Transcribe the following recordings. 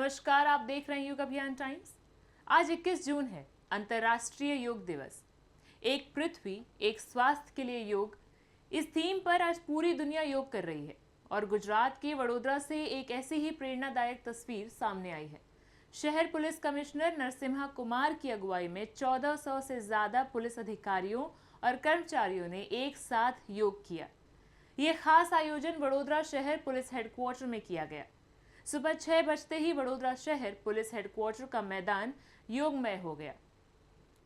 नमस्कार, आप देख रहे हैं युग अभियान टाइम्स। आज 21 जून है, अंतर्राष्ट्रीय योग दिवस। एक पृथ्वी एक स्वास्थ्य के लिए योग, इस थीम पर आज पूरी दुनिया योग कर रही है और गुजरात के वडोदरा से एक ऐसी ही प्रेरणादायक तस्वीर सामने आई है। शहर पुलिस कमिश्नर नरसिम्हा कुमार की अगुवाई में 1400 से ज्यादा पुलिस अधिकारियों और कर्मचारियों ने एक साथ योग किया। ये खास आयोजन वडोदरा शहर पुलिस हेडक्वार्टर में किया गया। सुबह 6 बजते ही वडोदरा शहर पुलिस हेडक्वार्टर का मैदान योगमय हो गया।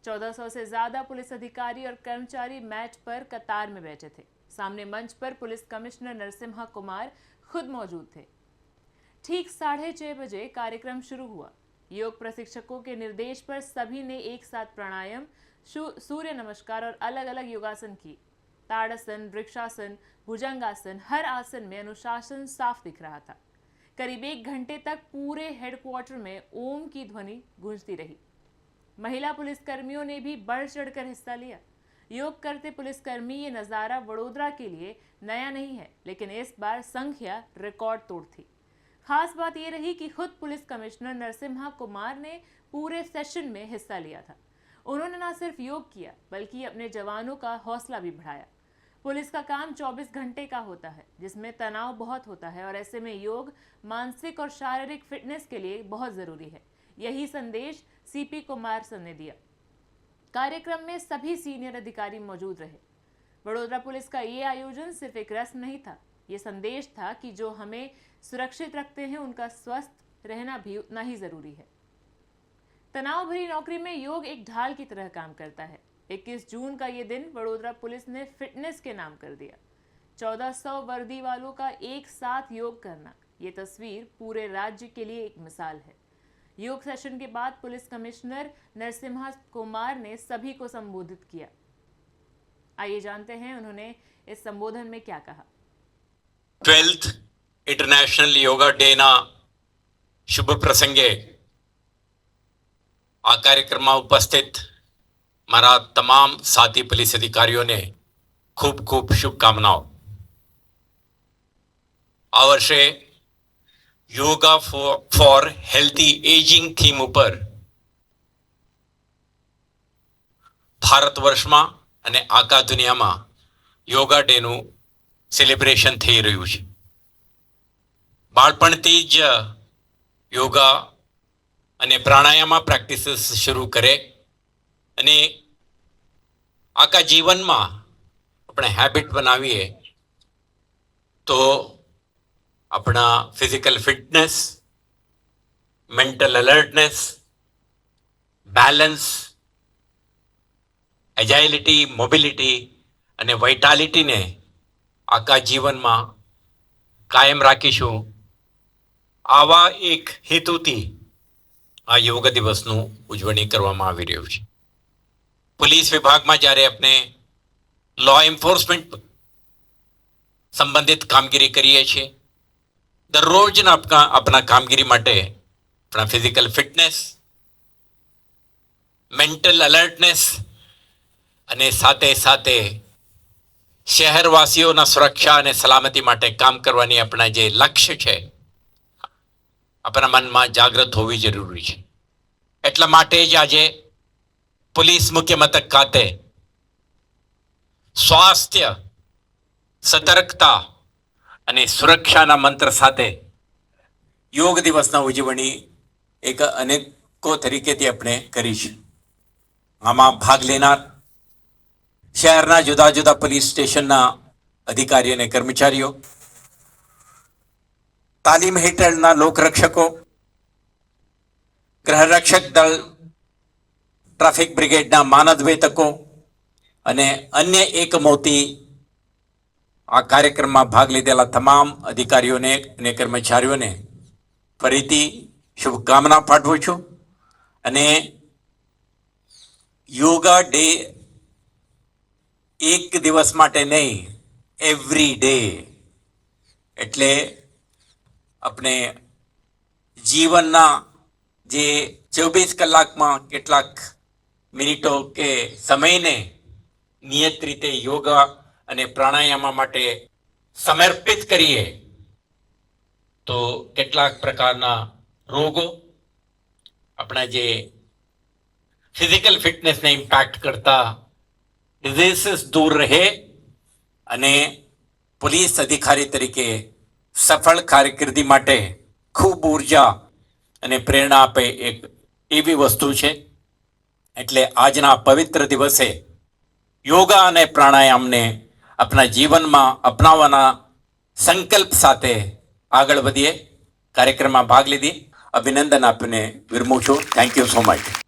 1400 से ज्यादा पुलिस अधिकारी और कर्मचारी मैच पर कतार में बैठे थे। सामने मंच पर पुलिस कमिश्नर नरसिम्हा कुमार खुद मौजूद थे। ठीक 6:30 बजे कार्यक्रम शुरू हुआ। योग प्रशिक्षकों के निर्देश पर सभी ने एक साथ प्राणायाम, सूर्य नमस्कार और अलग अलग योगासन की। ताड़ासन, वृक्षासन, भुजंगासन, हर आसन में अनुशासन साफ दिख रहा था। करीब 1 घंटे तक पूरे हेडक्वार्टर में ओम की ध्वनि गूंजती रही। महिला पुलिसकर्मियों ने भी बढ़ चढ़कर हिस्सा लिया। योग करते पुलिसकर्मी, ये नज़ारा वडोदरा के लिए नया नहीं है, लेकिन इस बार संख्या रिकॉर्ड तोड़ थी। खास बात यह रही कि खुद पुलिस कमिश्नर नरसिम्हा कुमार ने पूरे सेशन में हिस्सा लिया था। उन्होंने न सिर्फ योग किया, बल्कि अपने जवानों का हौसला भी बढ़ाया। पुलिस का काम 24 घंटे का होता है, जिसमें तनाव बहुत होता है और ऐसे में योग मानसिक और शारीरिक फिटनेस के लिए बहुत जरूरी है। यही संदेश सीपी कुमार सर ने दिया। कार्यक्रम में सभी सीनियर अधिकारी मौजूद रहे। वडोदरा पुलिस का ये आयोजन सिर्फ एक रस्म नहीं था, ये संदेश था कि जो हमें सुरक्षित रखते हैं उनका स्वस्थ रहना भी उतना ही जरूरी है। तनाव भरी नौकरी में योग एक ढाल की तरह काम करता है। 21 जून का ये दिन वडोदरा पुलिस ने फिटनेस के नाम कर दिया। 1400 वर्दी वालों का एक साथ योग करना, ये तस्वीर पूरे राज्य के लिए एक मिसाल है। योग सेशन के बाद पुलिस कमिश्नर नरसिम्हा कुमार ने सभी को संबोधित किया। आइए जानते हैं उन्होंने इस संबोधन में क्या कहा। 12th इंटरनेशनल योगा डे ना शुभ प्रसंगे आ कार्यक्रम में उपस्थित मारा तमाम साथी पुलिस अधिकारियों ने खूब खूब शुभकामनाओं। आ वर्षे yoga for healthy ageing theme पर भारतवर्ष में અને આખા દુનિયામાં યોગા ડેનું સેલિબ્રેશન થઈ રહ્યું છે। બાળપણથી જ યોગા અને પ્રાણાયામ પ્રેક્ટિસીસ શરૂ કરે અને આખા જીવનમાં આપણે હેબિટ બનાવીએ તો આપણા physical fitness, mental alertness, balance, agility, mobility અને વાઇટાલિટીને આખા જીવનમાં કાયમ રાખીશું, આવા એક હેતુથી આ યોગ દિવસનું ઉજવણી કરવામાં આવી રહ્યું છે। પોલીસ વિભાગમાં જ્યારે આપણે લો એન્ફોર્સમેન્ટ સંબંધિત કામગીરી કરીએ છીએ, દરરોજના આપણા કામગીરી માટે આપણા ફિઝિકલ ફિટનેસ, મેન્ટલ એલર્ટનેસ અને સાથે સાથે શહેરવાસીઓના સુરક્ષા અને સલામતી માટે કામ કરવાની આપણા જે લક્ષ્ય છે, આપણા મનમાં જાગૃત હોવી જરૂરી છે। એટલા માટે જ આજે પોલીસ મુખ્ય મથક ખાતે સ્વાસ્થ્ય, સતર્કતા અને સુરક્ષાના મંત્ર સાથે યોગ દિવસના ઉજવણી એક અનેકો તરીકેથી આપણે કરી છે। આમાં ભાગ લેનાર શહેરના જુદા જુદા પોલીસ સ્ટેશનના અધિકારી અને કર્મચારીઓ, તાલીમ હેઠળના લોકરક્ષકો, ગૃહરક્ષક દળ, ટ્રાફિક બ્રિગેડના માનદવેતકો અને અન્ય એકમોથી આ કાર્યક્રમમાં ભાગ લીધેલા તમામ અધિકારીઓને અને કર્મચારીઓને ફરીથી શુભકામના પાઠવું છું। અને યોગા ડે એક દિવસ માટે નહીં, એવરી ડે, એટલે આપણે જીવનના જે 24 કલાકમાં કેટલાક મિનિટો કે સમયને નિયત રીતે યોગા અને પ્રાણાયામ માટે સમર્પિત કરીએ તો કેટલાક પ્રકારના રોગો, આપણા જે ફિઝિકલ ફિટનેસને ઇમ્પેક્ટ કરતા ડિઝીઝીસ દૂર રહે અને પોલીસ અધિકારી તરીકે સફળ કારકિર્દી માટે ખૂબ ઉર્જા અને પ્રેરણા આપે એક એવી વસ્તુ છે. એટલે આજના પવિત્ર દિવસે યોગા અને પ્રાણાયામને આપણા જીવનમાં અપનાવવાના સંકલ્પ સાથે આગળ વધીએ. કાર્યક્રમમાં ભાગ લીધી અભિનંદન આપીને વિરમું છું. Thank you so much.